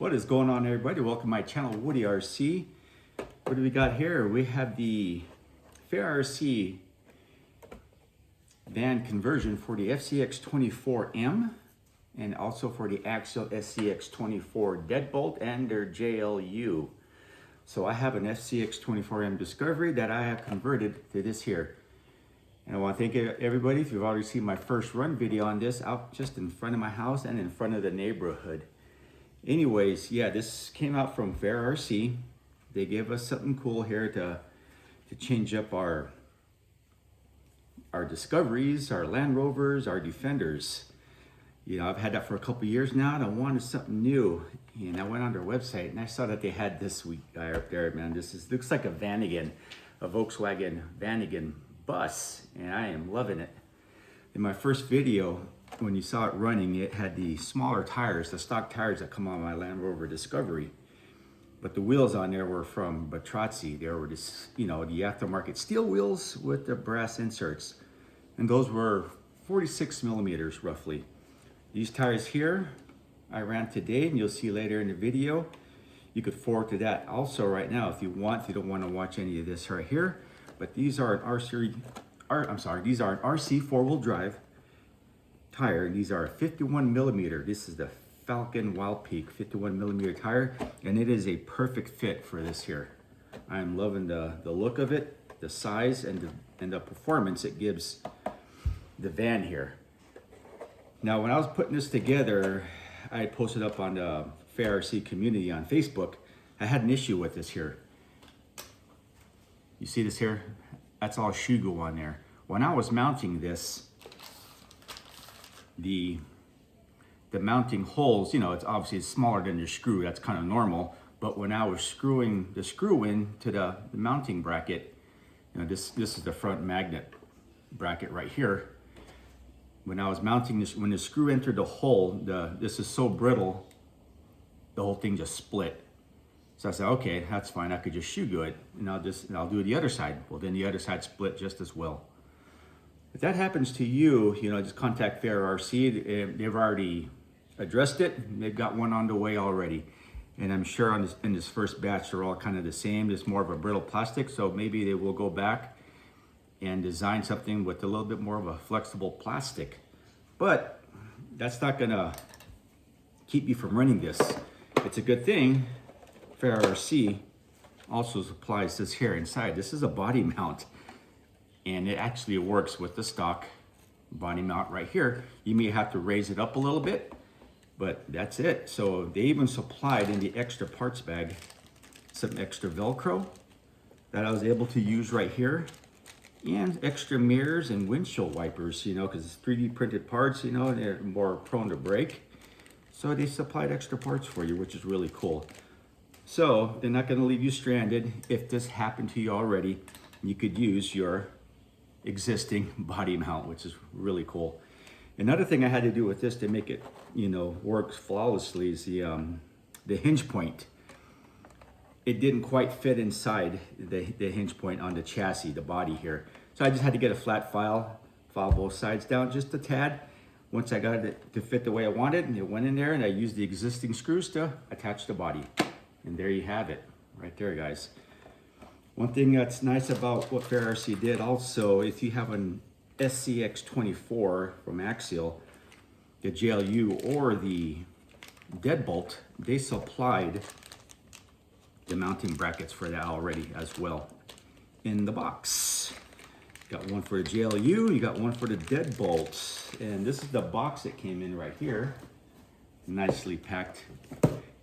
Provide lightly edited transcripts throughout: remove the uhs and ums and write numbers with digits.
What is going on, everybody? Welcome to my channel, Woody RC. What do we got here? We have the Fair Rc van conversion for the Fcx24m and also for the Axial scx24 deadbolt and their JLU. So I have an Fcx24m Discovery that I have converted to this here. And I want to thank everybody if you've already seen my first run video on this out just in front of my house and in front of the neighborhood. Anyways, yeah, this came out from Fair Rc. They gave us something cool here to change up our Discoveries, our Land Rovers, our Defenders. You know, I've had that for a couple years now, and I wanted something new. And I went on their website, and I saw that they had this guy up there, man. Looks like a Vanagon, a Volkswagen Vanagon bus, and I am loving it. In my first video, when you saw it running, it had the smaller tires, the stock tires that come on my Land Rover Discovery. But the wheels on there were from Batrazzi. They were just, you know, the aftermarket steel wheels with the brass inserts. And those were 46 millimeters roughly. These tires here, I ran today, and you'll see later in the video. You could forward to that also right now if you want, if you don't want to watch any of this right here. But these are these are an RC four-wheel drive tire. These are 51 millimeter. This is the Falcon Wild Peak 51 millimeter tire, and it is a perfect fit for this here. I'm loving the look of it, the size, and the performance it gives the van here. Now, when I was putting this together, I posted up on the Fair Rc community on Facebook. I had an issue with this here. You see this here? That's all shoe glue on there. When I was mounting this, the mounting holes, you know, it's obviously smaller than your screw. That's kind of normal. But when I was screwing the screw in to the mounting bracket, you know, this is the front magnet bracket right here. When I was mounting this, when the screw entered the hole, this is so brittle, the whole thing just split. So I said, okay, that's fine. I could just shoe glue it, and I'll do the other side. Well, then the other side split just as well. If that happens to you, you know, just contact Fair Rc. They've already addressed it. They've got one on the way already. And I'm sure in this first batch, they're all kind of the same. It's more of a brittle plastic, so maybe they will go back and design something with a little bit more of a flexible plastic. But that's not gonna keep you from running this. It's a good thing Fair Rc also supplies this here inside. This is a body mount. And it actually works with the stock body mount right here. You may have to raise it up a little bit, but that's it. So they even supplied in the extra parts bag some extra Velcro that I was able to use right here, and extra mirrors and windshield wipers, you know, because it's 3D printed parts, you know, and they're more prone to break. So they supplied extra parts for you, which is really cool. So they're not going to leave you stranded. If this happened to you already, you could use your existing body mount, which is really cool. Another thing I had to do with this to make it, you know, work flawlessly is the hinge point. It didn't quite fit inside the hinge point on the chassis, the body here. So I just had to get a flat file both sides down just a tad. Once I got it to fit the way I wanted, and it went in there, and I used the existing screws to attach the body. And there you have it, right there, guys. One thing that's nice about what Fair Rc did also, if you have an scx24 from Axial, the JLU or the deadbolt, they supplied the mounting brackets for that already as well in the box. Got one for the JLU, you got one for the deadbolt. And this is the box that came in right here. Nicely packed,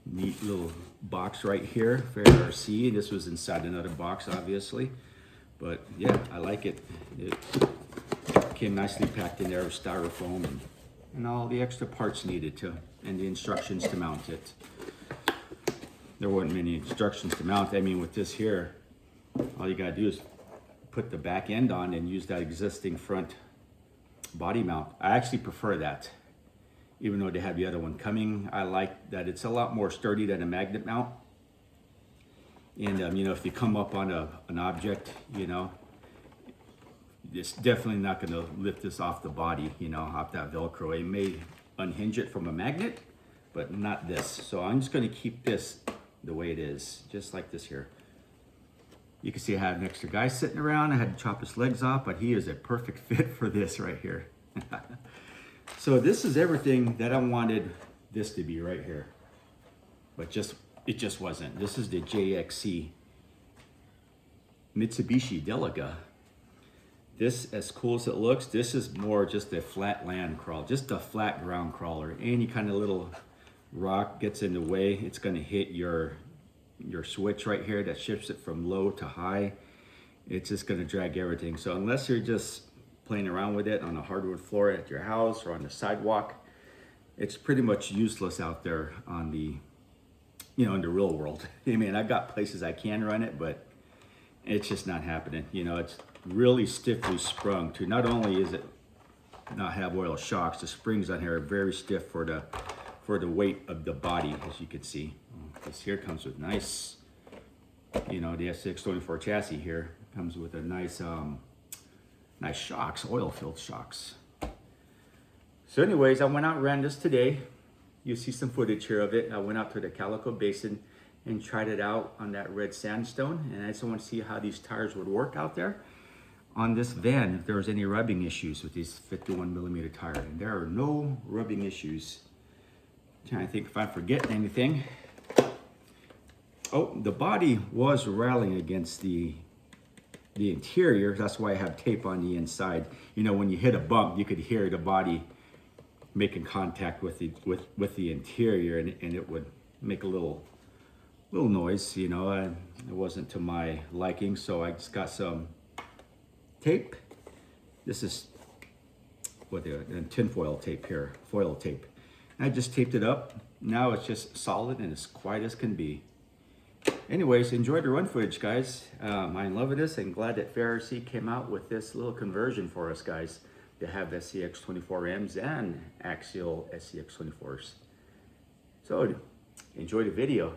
neat little box right here, Fair Rc. This was inside another box, obviously, but yeah, I like it. It came nicely packed in there with styrofoam and all the extra parts needed to, and the instructions to mount it. There weren't many instructions to mount. I mean, with this here, all you gotta do is put the back end on and use that existing front body mount. I actually prefer that. Even though they have the other one coming, I like that it's a lot more sturdy than a magnet mount. And you know, if you come up on an object, you know, it's definitely not going to lift this off the body, you know, off that Velcro. It may unhinge it from a magnet, but not this. So I'm just gonna keep this the way it is, just like this here. You can see I had an extra guy sitting around. I had to chop his legs off, but he is a perfect fit for this right here. So this is everything that I wanted this to be right here. But it just wasn't. This is the JXC Mitsubishi Delica. This, as cool as it looks, this is more just a flat land crawl, just a flat ground crawler. Any kind of little rock gets in the way, it's gonna hit your switch right here that shifts it from low to high. It's just gonna drag everything. So unless you're just playing around with it on a hardwood floor at your house or on the sidewalk, it's pretty much useless out there on the, in the real world. I mean, I've got places I can run it, but it's just not happening. It's really stiffly sprung to, not only is it not have oil shocks, the springs on here are very stiff for the weight of the body, as you can see. This here comes with nice, the Fcx24 chassis here comes with a nice, nice shocks, oil-filled shocks. So anyways, I went out and ran this today. You'll see some footage here of it. I went out to the Calico Basin and tried it out on that red sandstone, and I just want to see how these tires would work out there on this van, if there was any rubbing issues with these 51mm tire. And there are no rubbing issues. I'm trying to think if I'm forgetting anything. Oh, the body was rallying against the interior. That's why I have tape on the inside. When you hit a bump, you could hear the body making contact with the interior, and it would make a little noise. It wasn't to my liking, so I just got some tape. This is tinfoil tape here, foil tape. I just taped it up. Now it's just solid and as quiet as can be. Anyways, enjoy the run footage, guys. I'm loving this and glad that Fair Rc came out with this little conversion for us, guys, to have scx24m's and Axial scx24s. So enjoy the video.